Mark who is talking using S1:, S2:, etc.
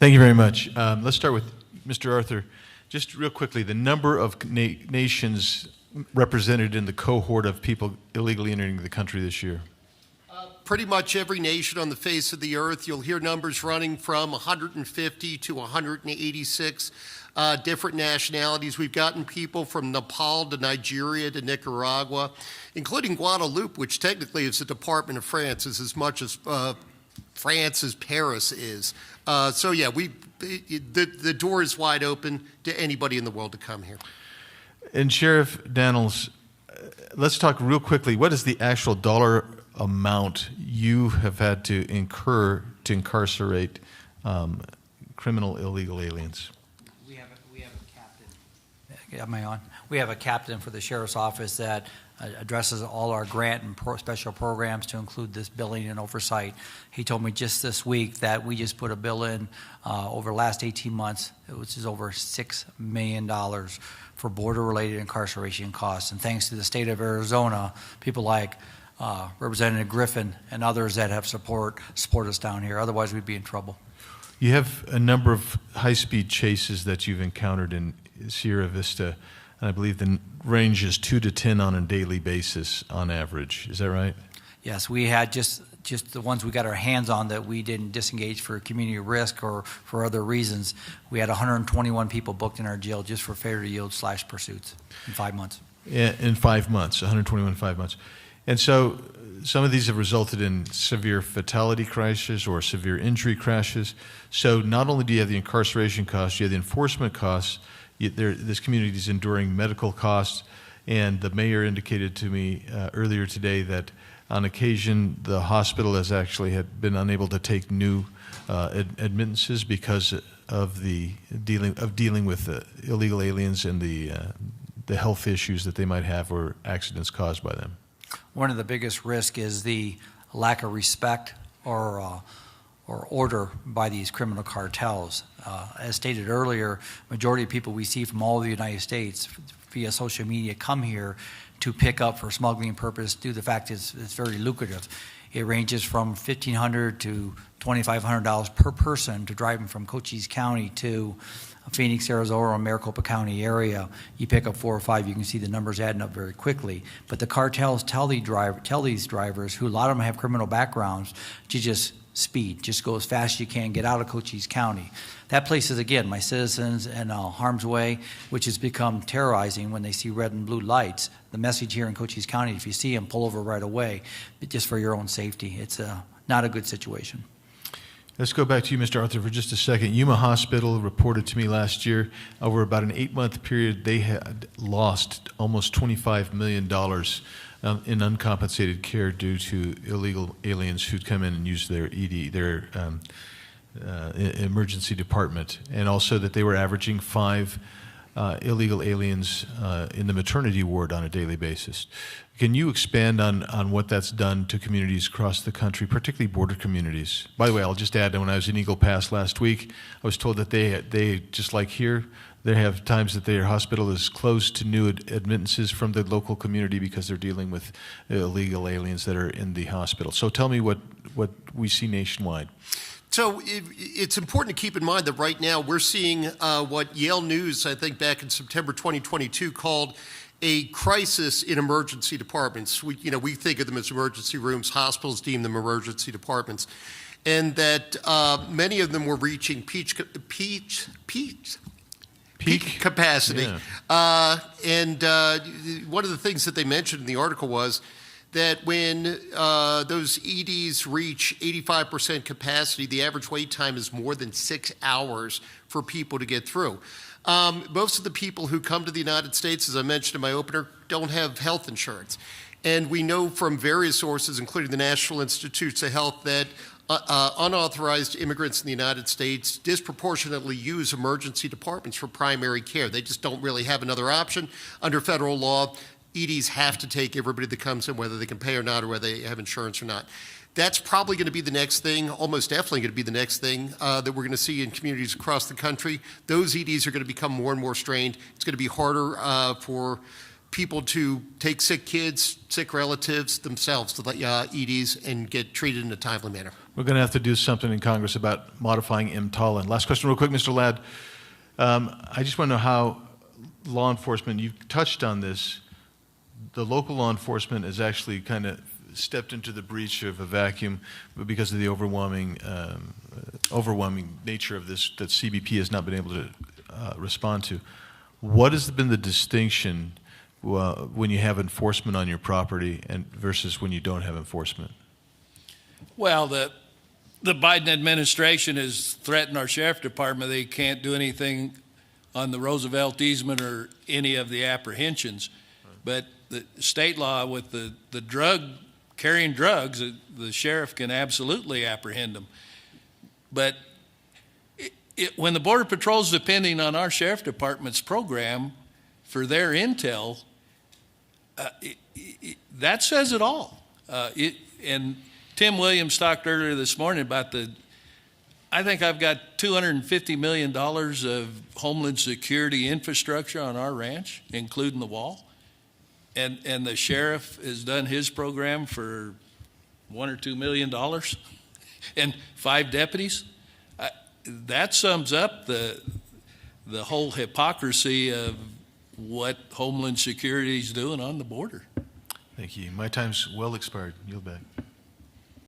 S1: Thank you very much. Let's start with Mr. Arthur. Just real quickly, the number of nations represented in the cohort of people illegally entering the country this year.
S2: Pretty much every nation on the face of the earth. You'll hear numbers running from 150 to 186 different nationalities. We've gotten people from Nepal to Nigeria to Nicaragua, including Guadeloupe, which technically is a department of France, is as much as France as Paris is. So yeah, the door is wide open to anybody in the world to come here.
S1: And Sheriff Daniels, let's talk real quickly. What is the actual dollar amount you have had to incur to incarcerate criminal illegal aliens?
S3: We have a captain. Am I on? We have a captain for the sheriff's office that addresses all our grant and special programs to include this billing and oversight. He told me just this week that we just put a bill in over the last 18 months, which is over $6 million for border-related incarceration costs. And thanks to the state of Arizona, people like Representative Griffin and others that have support us down here. Otherwise, we'd be in trouble.
S1: You have a number of high-speed chases that you've encountered in Sierra Vista, and I believe the range is 2 to 10 on a daily basis on average. Is that right?
S3: Yes, we had just the ones we got our hands on that we didn't disengage for community risk or for other reasons. We had 121 people booked in our jail just for failure to yield / pursuits in 5 months.
S1: In 5 months, 121 in 5 months. And so some of these have resulted in severe fatality crashes or severe injury crashes. So not only do you have the incarceration costs, you have the enforcement costs. This community is enduring medical costs. And the mayor indicated to me earlier today that on occasion the hospital has actually had been unable to take new admittances because of the dealing with illegal aliens and the health issues that they might have or accidents caused by them.
S3: One of the biggest risks is the lack of respect or order by these criminal cartels. As stated earlier, majority of people we see from all of the United States via social media come here to pick up for smuggling purpose due to the fact it's very lucrative. It ranges from $1,500 to $2,500 per person to drive them from Cochise County to Phoenix, Arizona, or Maricopa County area. You pick up 4 or 5, you can see the numbers adding up very quickly. But the cartels tell these drivers, who a lot of them have criminal backgrounds, to just speed, just go as fast as you can, get out of Cochise County. That places, again, my citizens in harm's way, which has become terrorizing when they see red and blue lights. The message here in Cochise County, if you see them, pull over right away, but just for your own safety. It's not a good situation.
S1: Let's go back to you, Mr. Arthur, for just a second. Yuma Hospital reported to me last year, over about an 8-month period, they had lost almost $25 million in uncompensated care due to illegal aliens who'd come in and use their emergency department, and also that they were averaging 5 illegal aliens in the maternity ward on a daily basis. Can you expand on what that's done to communities across the country, particularly border communities? By the way, I'll just add that when I was in Eagle Pass last week, I was told that they just like here, they have times that their hospital is closed to new admittances from the local community because they're dealing with illegal aliens that are in the hospital. So tell me what we see nationwide.
S2: So it's important to keep in mind that right now we're seeing what Yale News, I think back in September 2022, called a crisis in emergency departments. We think of them as emergency rooms. Hospitals deem them emergency departments. And that many of them were reaching peak capacity.
S1: Yeah.
S2: And one of the things that they mentioned in the article was that when those EDs reach 85% capacity, the average wait time is more than 6 hours for people to get through. Most of the people who come to the United States, as I mentioned in my opener, don't have health insurance. And we know from various sources, including the National Institutes of Health, that unauthorized immigrants in the United States disproportionately use emergency departments for primary care. They just don't really have another option. Under federal law, EDs have to take everybody that comes in, whether they can pay or not, or whether they have insurance or not. That's probably going to be the next thing, almost definitely going to be the next thing that we're going to see in communities across the country. Those EDs are going to become more and more strained. It's going to be harder for people to take sick kids, sick relatives themselves to the EDs and get treated in a timely manner.
S1: We're going to have to do something in Congress about modifying EMTALA. And last question real quick, Mr. Ladd. I just want to know how law enforcement, you've touched on this, the local law enforcement has actually kind of stepped into the breach of a vacuum because of the overwhelming nature of this that CBP has not been able to respond to. What has been the distinction when you have enforcement on your property and versus when you don't have enforcement?
S4: Well, the Biden administration has threatened our sheriff department they can't do anything on the Roosevelt easement or any of the apprehensions. But the state law with the carrying drugs, the sheriff can absolutely apprehend them. But when the Border Patrol is depending on our sheriff department's program for their intel, that says it all. And Tim Williams talked earlier this morning about I think I've got $250 million of Homeland Security infrastructure on our ranch, including the wall. And the sheriff has done his program for $1 or $2 million and 5 deputies. That sums up the whole hypocrisy of what Homeland Security is doing on the border.
S1: Thank you. My time's well expired. Yield back.